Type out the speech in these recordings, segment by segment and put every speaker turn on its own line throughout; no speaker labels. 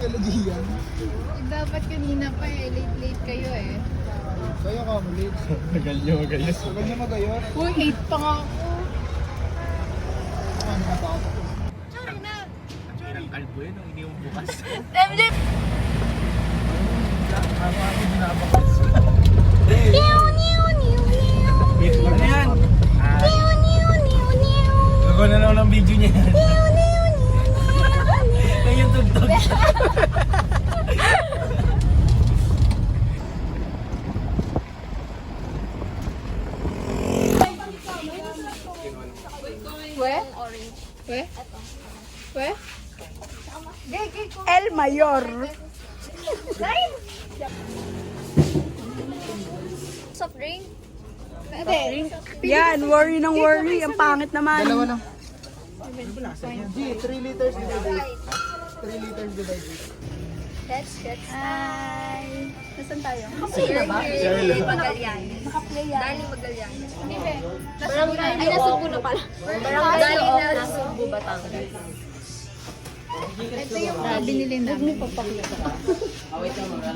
Kalagiyan.
Dapat kanina pa eh. Late kayo eh.
Kaya ka mo late.
Tagal nyo magayos.
Tagal niya magayos.
Uy, 8 pa nga ako.
Ano na tao ko?
Sorry na.
Ang kalbo yun, ang iniwang bukas.
Demjim!
Ano binabakas?
Niu, niu, niu, niu.
Ano yan?
Niu, niu, niu, niu.
Gagawa na lang ng video niya yan.
Niu, niu, niu,
Ay, yung tugtog.
We? We? We?
El Mayor.
Soft drink?
Yan, worry ng worry. Ang pangit naman.
Dalawa lang. G, 3 liters divide. 3 liters divide.
Sketch.
Ay. Nasaan tayo?
Darling Magallanes.
Nakaplay yan.
Darling Magallanes. Hindi ba? Ay, nasubo na pala. Darling na Subo, Batangas. Ito yung binili namin.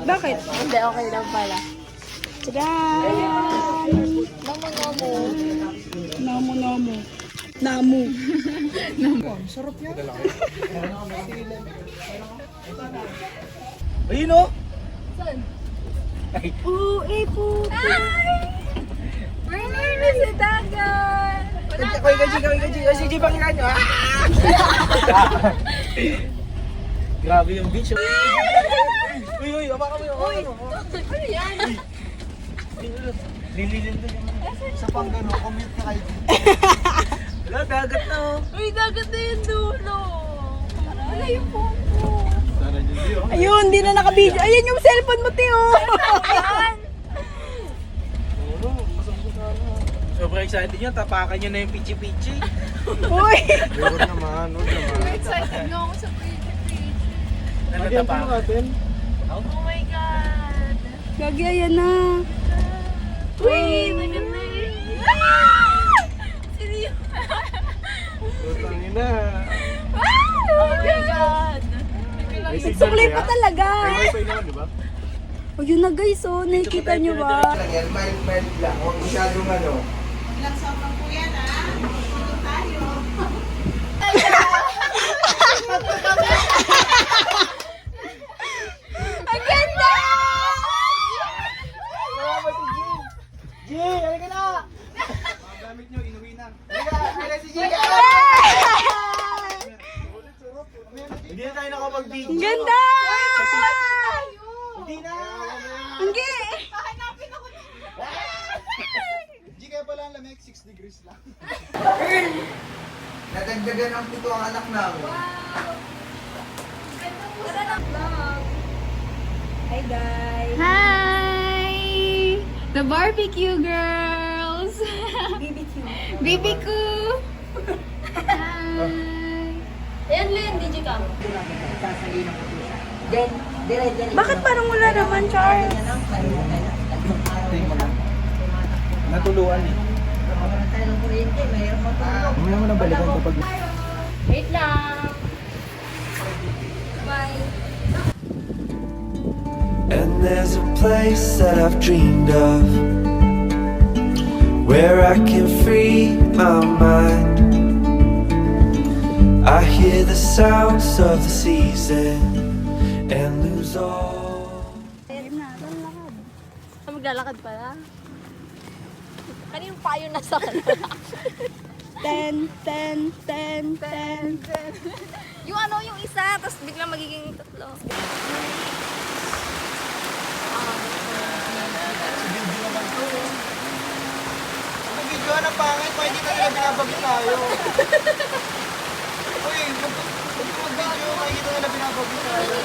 Bakit?
Hindi, okay lang pala.
Tadaan!
Nomo.
Namu.
Sarap yan.
Ayun o!
Saan?
Puto.
Winner na si Dagan!
Kawin ka, G! O, si G, pakita nyo! Grabe yung beach. Uy, abaka mo yun.
Ano yan?
Lililin doon yung...
Sa pang gano'n, commute na kayo.
Wala, dagat na o.
Uy, dagat na yung dulo. Wala yung phone ko.
Sana dyan siyo.
Ayun, hindi na nakabidyo. Ayun yung cellphone mo, Tio.
Yan!
Sobrang excited nyo, tapakan nyo na yung pichi-pichi.
Uy.
Huwag naman.
Excited nga ako sa page.
Ano tapakan?
natin.
Oh my God!
Gagi, ayan na.
Uy, maganda yun. Sino yun?
Tutangin na.
Oh my God!
Suklay pa talaga.
Wifi naman, di ba?
O yun na guys, oh. Nakikita nyo ba?
Yan, mild lang. Huwag masyadong ano.
Ang ganda!
G, halika na! Mga gamit nyo, inuwi na. Halika si G!
Hindi na tayo nakapag-video.
Ang ganda!
Hindi na!
Ang gi!
G, kaya pala ang lamig, 6 degrees lang. Nadagdagan ang 7 ang anak namin.
Hi guys.
Hi! The barbecue girls!
BBQ.
BBQ! Hi! Ayan, Len, Digicam.
Bakit parang wala naman, Charles?
Tingin mo lang. Natuluan eh. Mamaya mo nang balikan kapag...
Wait lang! Bye!
And there's a place that I've dreamed of where I can free my mind. I hear the sounds of the season and lose all.
Ayun na, lalakad.
Maglalakad pala. Kaninong payo na sa kanila?
10.
Yung ano, yung isa, tapos biglang magiging tatlo.
Ang video ng pangit, pa hindi ka nila binabagi tayo. Uy, mag-video, makikita nila binabagi tayo.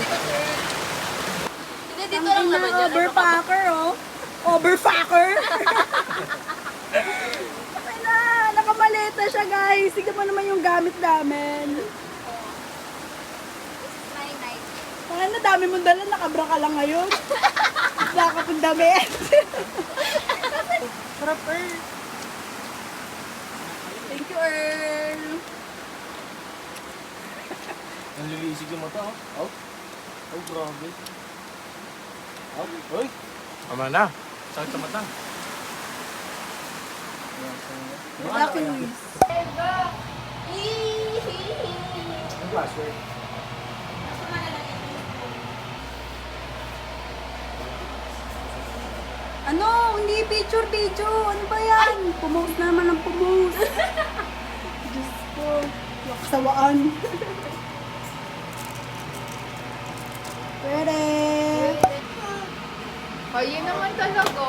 Hindi, dito lang naman yun.
Overpacker, oh. Overpacker. Ay na, nakamaleta siya, guys. Tignan mo naman yung gamit namin.
Night.
Ano, dami mong dala, nakabra ka lang ngayon. Nakapag ng damit.
Sarap eh.
Thank you, Earl.
Nalilisig yung mata, oh. Oh, grabe. Uy! Tama na. Sakit sa mata.
Lucky Luis.
Ang password.
Ano? Hindi picture video. Ano ba yan? Pumost na naman ang pumost. Diyos ko. Kasawaan. Pwede.
Oh, yun naman talaga.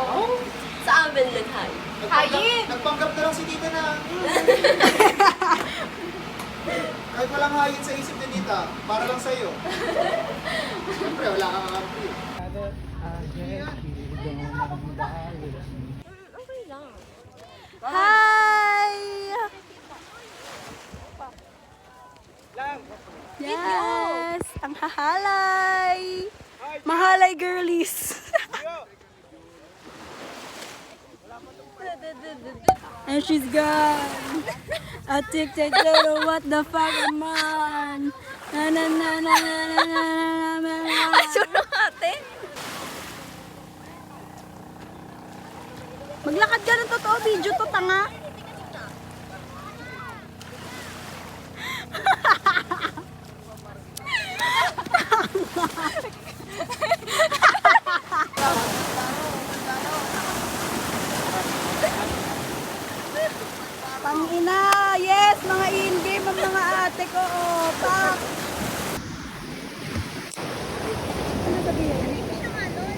Sa amin lang, hay. Hayin!
Nagpanggap na lang si tita na. Kahit walang hayin sa isip ni tita, para lang sa'yo. Siyempre, wala kang kakampi.
Okay lang.
Hi! Yes! Ang hahalay! Mahalay girlies! And she's gone! A tic-tac toe, what the fuck am I? Na na na na na na na na na.
Sino ate?
Maglakad ka ng totoo, video to, tanga. Pangina, yes, mga in-game ang mga ate ko, oh, pak. Ano sabihin?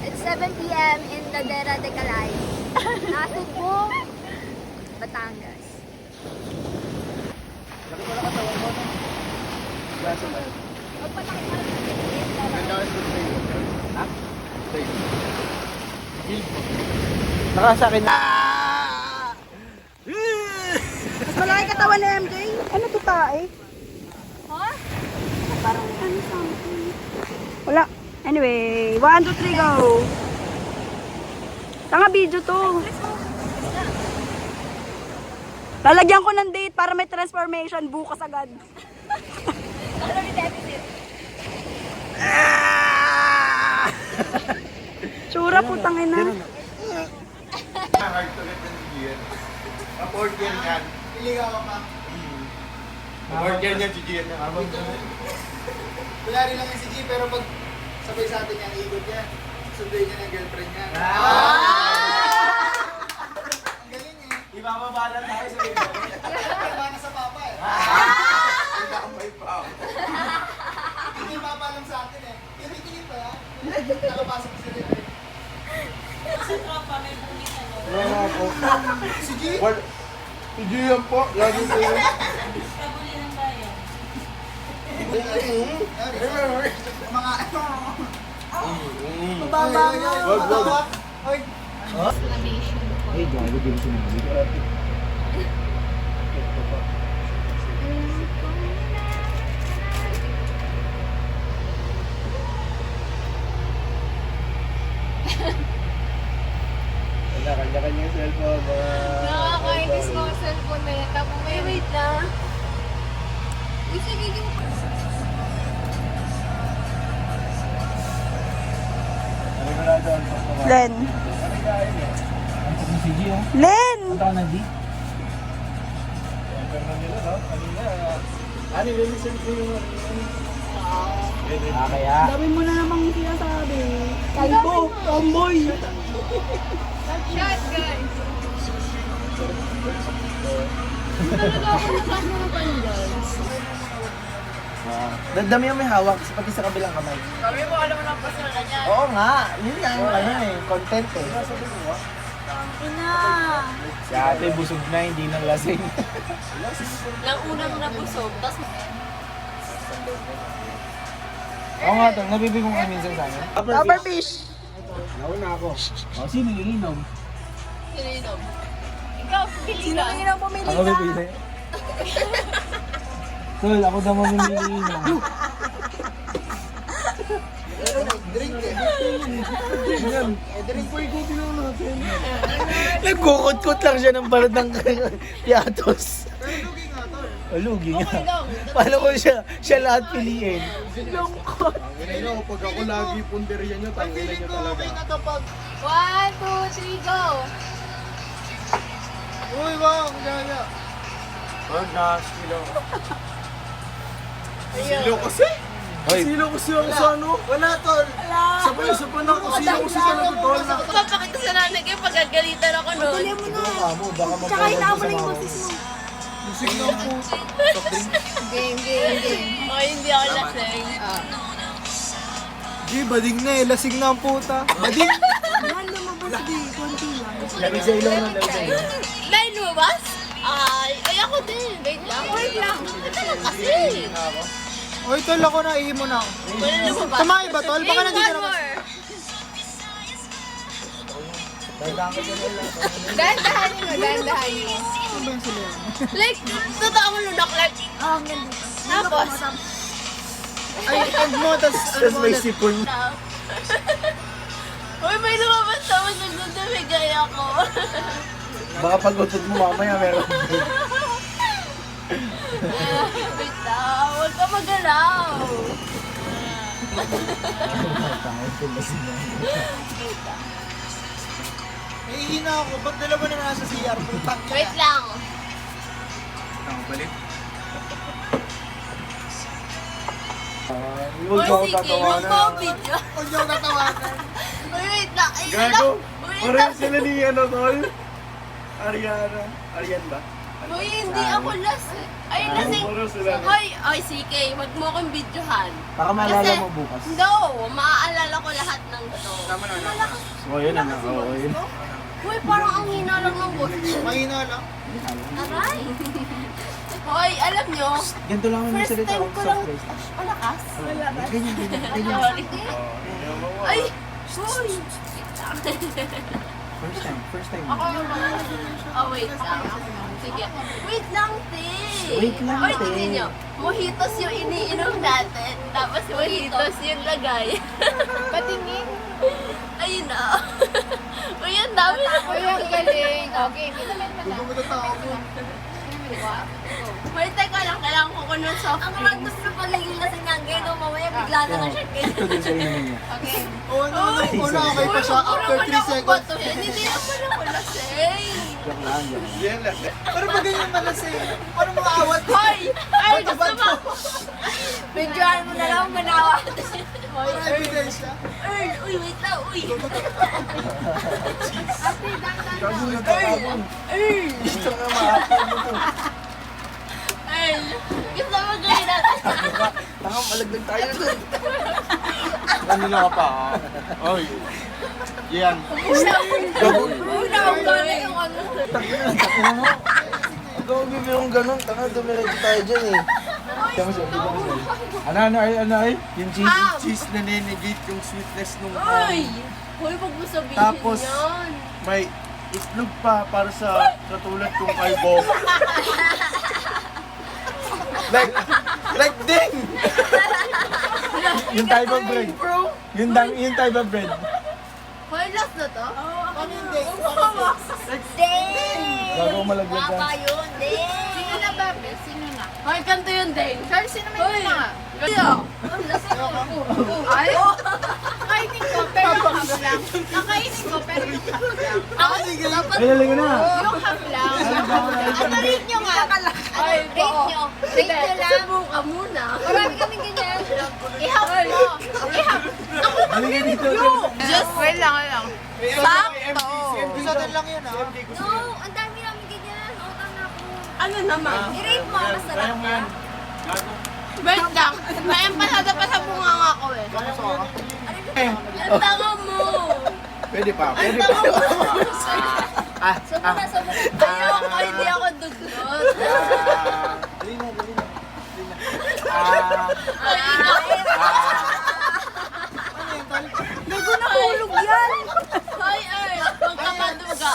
It's 7 p.m. in Ladera de Calay. Nasugbo, Batangas.
Nakasakin na.
Mas malaki katawan ni MJ. Ano to tae? Ha? Parang ano something. Wala. Anyway, 1, 2, 3, go! Tanga video to. Lalagyan ko ng date para may transformation bukas agad. Tsura po tangina.
Hard to get ng Gian. Order yan. Iligaw ka pa. Order niyan si Gian. Wala rin lang yan si Gian, pero pag sabay sa atin yan, ikot yan. Sunduin niya ng girlfriend niya. Ang galing eh.
Ibababa na tayo sa iba.
Iba na sa papa eh. Hindi ako may pa. Hindi yung papa lang sa atin eh. Tingin pa yan. Nakapasok si Rin. Si Gian?
Si Gian po. Lagi po yun.
Mga
Mababa nga.
Wag. Oy.
Ay, gago din sinabi. Kanya-kanya yung cellphone.
Nakakainis ko ang cellphone na yan. Tapos may wait na. Uy, sige yung...
Len.
Si Gio.
Len!
Ang taon na di? Ano yung listen ko yung kaya?
Dami mo na namang sinasabi. Kalbo, tomboy.
Shot, guys!
Dami yung may hawak pati sa kabilang kamay.
Sabi mo, alam mo na pa sila niya.
Oo nga, yun nga yung ano eh, content eh.
Ina.
Si ate busog na, hindi nang lasing.
Nang unang nabusog, tapos
Oo nga to, nabibigong ka minsan sa akin.
Rubberfish.
Nauna ako. O, sino yung inom?
sininom. Ikaw, pili
Sino
ka.
ang inang pumili
Ako
ka?
bibili. Tol, ako daw mamimili inom.
Drink eh.
Drink po ikutin lang natin. Nagkukot-kot lang siya ng balad ng piatos.
Pero lugi nga tol.
Lugi nga. Paano ko siya lahat piliin?
Ngayon pag ako lagi punderyan nyo, tangilan nyo talaga. Okay na to pag...
1, 2, 3, go!
Uy, wow, ang gaya.
Silo.
Silo kasi?
Hoy,
Silo kasi ako sa ano? Wala, tol. Sabay-sabay na ako. Silo kasi talaga, tol.
Papakita sa nanay kayo pagagalitan ako nun.
Tuloy mo na.
mo, baka
Tsaka hinaan mo na yung boses mo.
Musik na po.
Game. Okay, hindi ako lasing.
G, bading na eh. Lasing na ang puta. Bading.
Mahal lumabas di. Konti lang.
Lamig sa ilaw nun, lamig sa ilaw.
May lumabas? Ay ako din. Wait lang. Kasi.
Oy, tol, ako na. Ihimo na ako.
Wala lumabas.
Tama ba, tol? Baka
Game,
nandito
one
na.
more. Dahan-dahanin mo.
Ano ba yung sila?
Like, totoo mo lunak like.
Ah, ang ganda.
Tapos.
Ay, end mo, tas ano
Tapos
mo
may
ulit?
sipon.
Uy, may lumabas tapos nagdudumigay ako.
Baka pag utod mo mamaya meron.
Wait lang, huwag ka magalaw.
Nahihina ako. Ba't dalawa na nasa CR? Putang ina.
Wait lang.
Balik.
Huwag
Uy,
mo ako
sige,
tatawanan.
mag-video.
Huwag niyo ako tatawanan.
Uy, wait lang. Ay,
Gago!
Wait
Parang
lang.
sila ni tol? Arian ba?
Uy, hindi ako last. Ay, lasing.
Parang sila.
Hoy, ay, CK, wag mo akong videohan.
Baka maalala
Kasi-
mo bukas.
No, maaalala ko lahat ng to. Malakas.
Oo, yun na. Oo, yun.
Uy, parang ang hina lang ng boses.
Mahina lang.
Aray. Hoy, alam nyo,
Ganito lang ang
first
salita
time
ko
ko
sa
lang,
place.
malakas.
Ganyan.
Sorry. Ay, hoy.
First time.
Ako yung oh, wait lang. Sige. Wait lang, te.
Wait lang,
Hoy,
te.
tingnan nyo. Mojitos yung iniinom natin. Tapos mojitos yung lagay. Patingin. Ayun na. Uy, ang dami na. Uy, ang galing. Okay,
Huwag mo tatawa ko.
Wait, teka lang. Kailangan ko ko ng soft drinks. Ang random na paligil na sinangay. No, mamaya bigla na lang siya.
Ito din sa inyo niya.
Okay.
Una okay pa siya. After 3 seconds.
Hindi naman ako lasing.
Joke lang, joke.
Yan lang. Pero ba ganyan malasing? Paano mga awat?
Hoy! Ay, gusto mo! Medyohan mo na lang manawa. Hoy,
Para ebidensya.
Earl! Uy, wait lang, uy!
Kagulat ako.
Earl!
Gusto nga maapin mo to.
Earl! Gusto mo gawin natin?
Tanga, malaglag tayo doon. Kanina ka pa, Oy. Yan.
Una ako gano'n yung ano.
Takina mo. Huwag ka magbibirong ganun. Tanga, dumiretso tayo dyan eh. Kaya mas Ano ay? Yung cheese?
Cheese na nenegate yung sweetness nung
Uy! Hoy, wag mo sabihin
Tapos,
yan.
may itlog pa para sa katulad kong kalbo. like ding!
Yung type of bread. Yung type of bread.
Hoy, last na to?
Ano yung ding?
Ding!
Bago malaglag ka.
yun, Ding! Sino na ba, Bes? Sino na? Hoy, kanto yun, Ding. Sir, sino may na? Kaya. Ay! Nakainin ko, pero half lang. Nakainin ko, pero half lang. Ako, dapat
Ay, lalim na.
yung half lang. Ano, rate nyo nga? Rate nyo. Rate nyo lang. Subuka muna. Marami kami ganyan. I-half mo. I-half.
Halika dito.
Just wait lang, lang. Sakto.
Episode lang yun ah.
No, ang dami namin ganyan. Utang na ako. Ano naman? I-rate mo, masarap ka. Wait lang. May empalada pa sa bunganga ko eh. Ang tanga mo.
Pwede pa.
Ayoko, hindi ako duglot.
Dali na.
Gago na hulog yan. Hoy, Earl. Huwag ka maduga.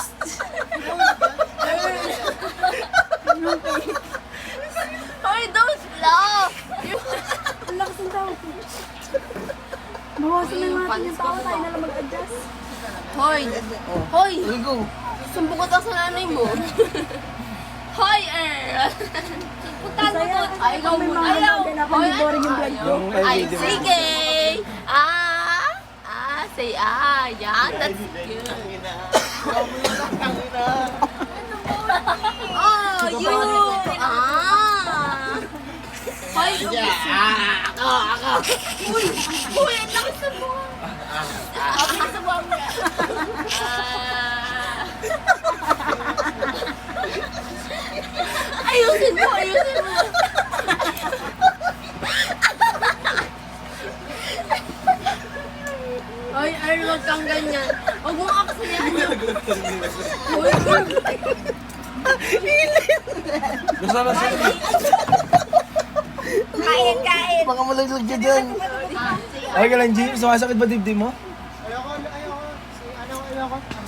Hoy, don't laugh.
Ang lakas ng tao. Bawasan na natin yung tao. Tayo na lang mag-adjust.
Hoy. Hoy. Sumbong ka sa nanay mo. Hoy, puntahan mo doon. Ayaw
May
mo.
mga
Ayaw.
nagaganapan ni Boring yung vlog ko.
Yung kay
Ay,
video mo.
sige. Say yan. That's good. Oh, yun. Hoy, ako. Uy, ang lakas sa buwan. Ang lakas sa buwan niya. Ayusin mo. Ay, huwag kang ganyan. Huwag mo aksayan. Uy,
Gusto na siya.
Kain.
Baka malaglag ka dyan. Okay ka lang, James. Sumasakit ba dibdib mo?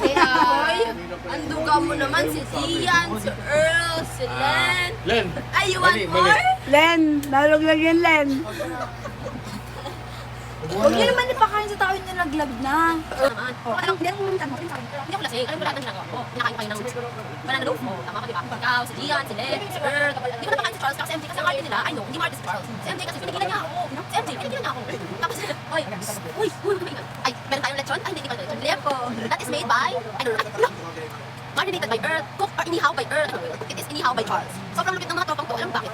Say hi. Ang duga mo naman si Zian, si Earl, si Len.
Len.
Ay, you want more?
Len, nalaglag yan, Len. Huwag niyo naman ipakain sa tao yung nalaglag na.
Anong, hindi ako lasing. Alam mo lahat ng ginagawa ko. Pinakain ko kayo ng banana loaf mo. Tama ka, di ba? Ikaw, si Gian, si Len, si Earl. Hindi ko napakain si Charles kasi MJ kasi ang arte nila. I know, hindi mo arte si Charles. Si MJ kasi pinigilan niya ako. Si MJ, pinigilan niya ako. Tapos, uy, ay, meron tayong lechon? Ay, hindi pa lechon. Lepo. That is made by, I don't know. Marinated by Earl, cooked or inihaw by Earl. It is inihaw by Charles. Sobrang lupit ng mga tropang to. Alam mo bakit?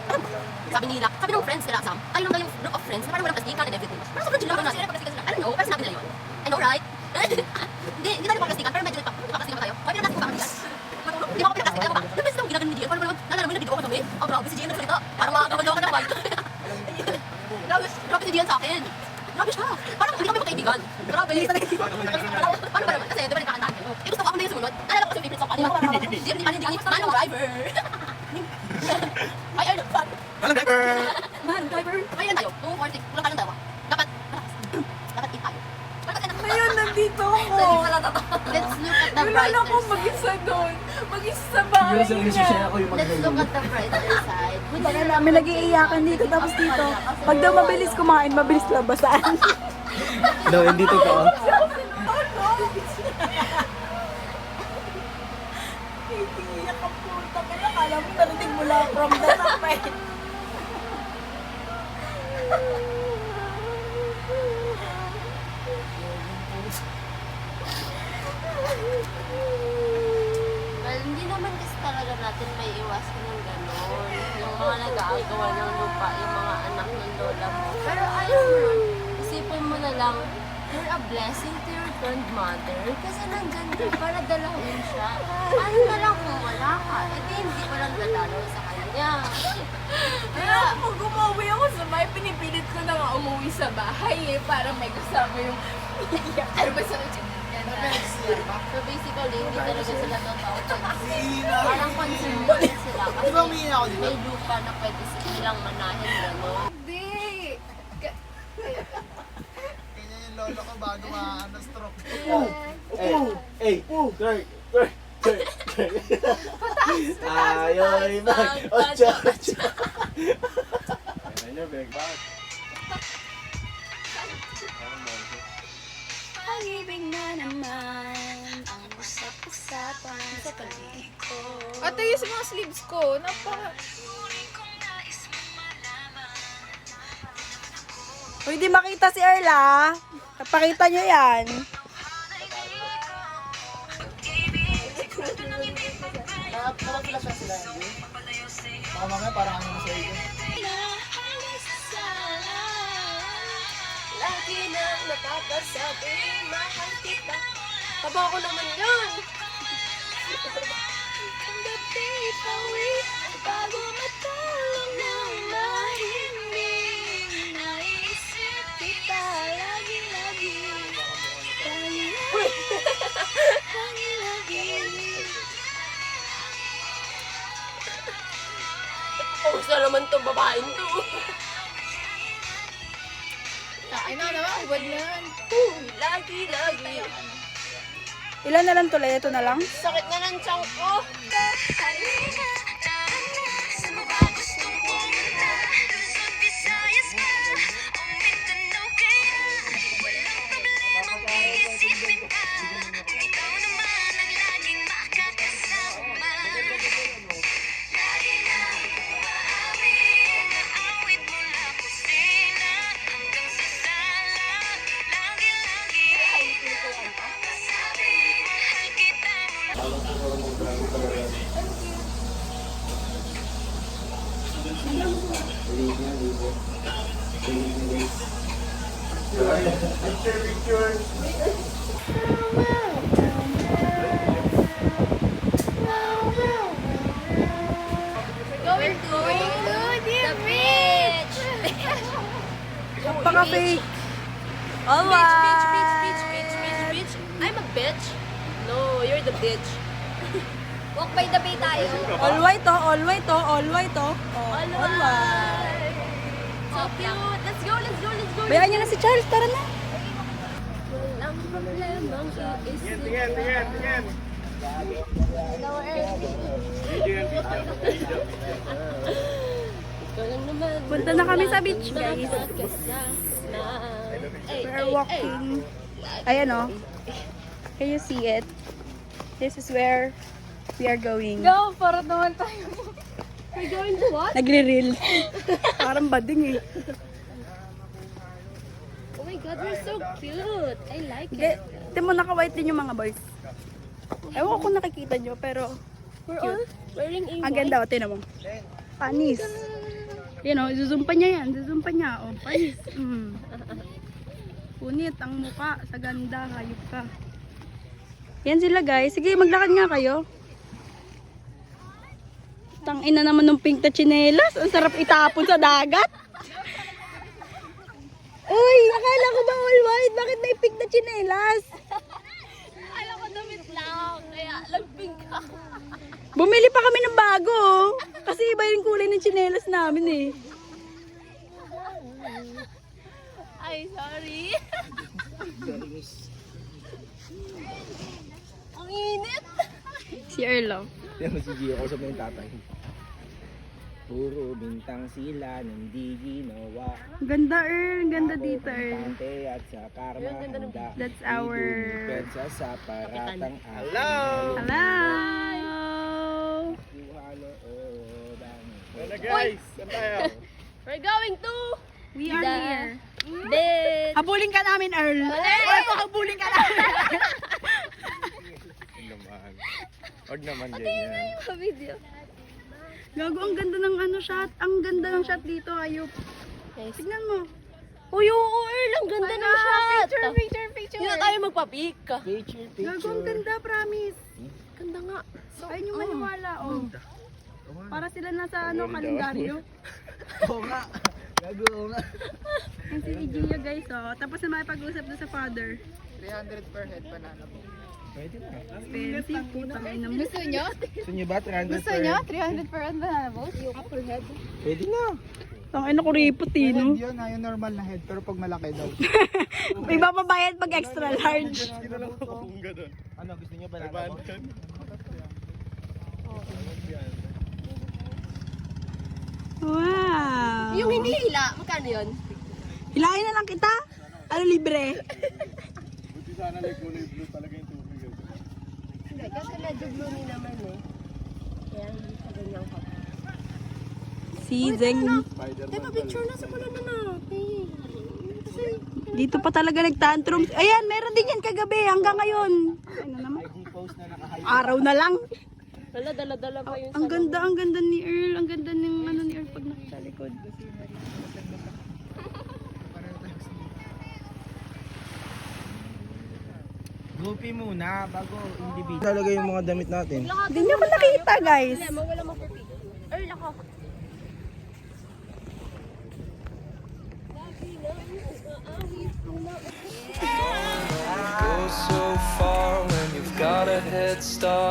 Sabi nila, sabi ng friends nila, Sam, tayo lang daw yung group of friends na parang walang plastikan and everything. Parang sobrang chill lang natin. I don't know, parang sinabi nila yun. I know, right? Hindi tayo plastikan, pero medyo nagpa-plastikan pa tayo. Why pinag-plastic pa kami yan? Di ba ako pinag-plastic? Alam mo ba? The best daw ginagawa ni Gian. Parang nalala mo yung nag-video ko kami. Oh, grabe si Gian nagsalita. Parang makagawa ka ng white. Grabe si Gian sa akin. Grabe siya. Parang hindi kami magkaibigan. Grabe. Paano ba naman? Kasi di ba nagkakantahan kayo? Eh gusto ko ako na yung sumunod. Nalala ko kasi favorite song kanina. Manong Driver. Ay, ano?
Alam, driver!
Mahal, driver.
Ayan tayo. Kung 40, kulang tayong dalawa. Dapat eat tayo.
Ayun, nandito ako.
Let's look at the
Wala ko
brighter
mag-isa
side.
doon. Mag-isa sa bahay
Yung
niya.
siya ako yung
Let's look at the brighter side.
Baka namin nag-iiyakan dito tapos dito. Pag daw mabilis kumain, mabilis labasan.
No, hindi totoo.
Iiyak ang puta ka na. Kala mo narinig mo lang from the top eh.
Well, hindi naman kasi talaga natin may iwasan ng gano'n. Yung mga nag-aagawa ng lupa, yung mga anak ng lola mo. Pero ayaw mo nun. Isipin mo na lang, you're a blessing to your grandmother kasi nandyan ka para dalawin siya. Ano na lang kung wala ka? E di hindi ko lang dadalaw sa kanya.
Kaya pag umuwi ako sa bahay, pinipilit ko na nga umuwi sa bahay eh, para may kasama yung iiyak. Ano ba sa
So basically, hindi talaga sila totoo.
Hihina.
Parang concerned lang sila
Di
kasi
ba umihinga ako dito?
may lupa na pwede silang manahin gano'n.
Hindi!
Kanya yung lolo ko bago ma-stroke.
Hey, turn. Ayoy, mag-ocho.
Pag-ibig na naman ang usap-usapan sa paligid ko.
Ate, yung sa mga sleeves ko,
Uy, di makita si Erla. Napakita nyo yan.
Nakapila siya sila. Baka mamaya parang ano sa iyo.
Lagi nang nakakasabi, mahal kita. Taba ko naman yun. Ang gabi pawit, bago matulog ng mahimbing. Naisip kita lagi-lagi. Lagi-lagi. Pause na naman to, babaeng to.
Ay na naman, ubad na yan.
Lagi-lagi.
Ilan na lang tuloy? Ito na lang?
Sakit na ng tiyan ko.
Going to the beach.
Paka-fake.
Beach. I'm a bitch. No, you're the bitch. Walk by the bay tayo.
All white to, all white to, all white to.
All white. So cute. Let's go.
Bayaan niyo na si Charles, tara na.
Walang problemang iisip.
Tingin.
Ikaw lang naman.
Punta na kami sa beach, guys.
Ay,
We're walking. Ayan o. Can you see it? This is where we are going.
Go, para naman tayo.
We're going to what?
Nagre-reel. Parang bading eh.
Oh my God, we're so cute. I like
Hindi,
it.
tingnan mo naka-white din yung mga boys. Ewan ko kung nakikita nyo, pero
We're all wearing a
ang ganda o, tingnan mo. Panis. Yan o, zoom pa niya yan. Zoom pa niya. O, panis. Punit ang muka. Sa ganda, hayop ka. Yan sila guys. Sige, maglakad nga kayo. Tangina naman ng pink na tsinelas. Ang sarap itapon sa dagat. Uy, akala ko ba all white? Bakit may pink na tsinelas?
Alam ko damit lang. Kaya lagping ka.
Bumili pa kami ng bago oh. Kasi iba yung kulay ng tsinelas namin eh.
Ay, sorry. Ang init.
Si Erlo.
Yan mo si Gio, kausap na yung tatay. Puro bintang sila nang di ginawa.
Ganda Earl, ganda dito Earl.
Pante at sa karma handa.
That's our...
Pensa sa paratang
Hello!
Hello!
Ano guys? Saan tayo?
We're going to
We are here.
beach.
Habulin ka namin Earl. Ay, habulin ka namin.
naman. Huwag naman ganyan.
Video.
Gago, ang ganda ng ano shot. Ang ganda ng shot dito, ayop.
Yes.
Tignan mo.
Uy, oo, Earl, ang ganda ng shot.
Picture.
Hindi na tayo magpa-pick.
Picture,
Gago, ang ganda, promise.
Ganda nga.
Ayun yung maniwala, oh. Para sila nasa ano, kalendaryo.
Oo nga. Gago, oo nga.
Yan si Gio guys, oh. Tapos na makipag-usap doon sa father.
300 per head banana po.
Pwede na.
Expensive, putang ina mo.
Gusto nyo?
Gusto nyo ba? 300
Gusto nyo? 300 per on banana boat?
Pwede na.
Ang ina ko ripot eh, no?
Yun, yung normal na head, pero pag malaki daw.
Iba pa bayad pag extra large.
Ano, gusto nyo ba na?
Wow!
Yung hindi hila, magkano yun?
Hilahin na lang kita. Ano, libre?
Sana like kulay blue talaga yung tubig.
Hindi, kasi medyo gloomy naman eh. Kaya hindi sa ganyan ka.
Si Zeng.
Teka, picture na sa pula na natin.
Dito pa talaga nagtantrum. Ayan, meron din yan kagabi hanggang ngayon. Ano naman?
Post na naka-high.
Araw na lang.
Wala, dala-dala pa yun.
Ang ganda ni Earl. Ang ganda ng ano ni Earl pag nasa likod.
Goopy muna bago individual. Talaga yung mga damit natin.
Hindi nyo ba nakita, guys?
Wala mo per pick. Earl, ako.
Go so far when you've got a head start.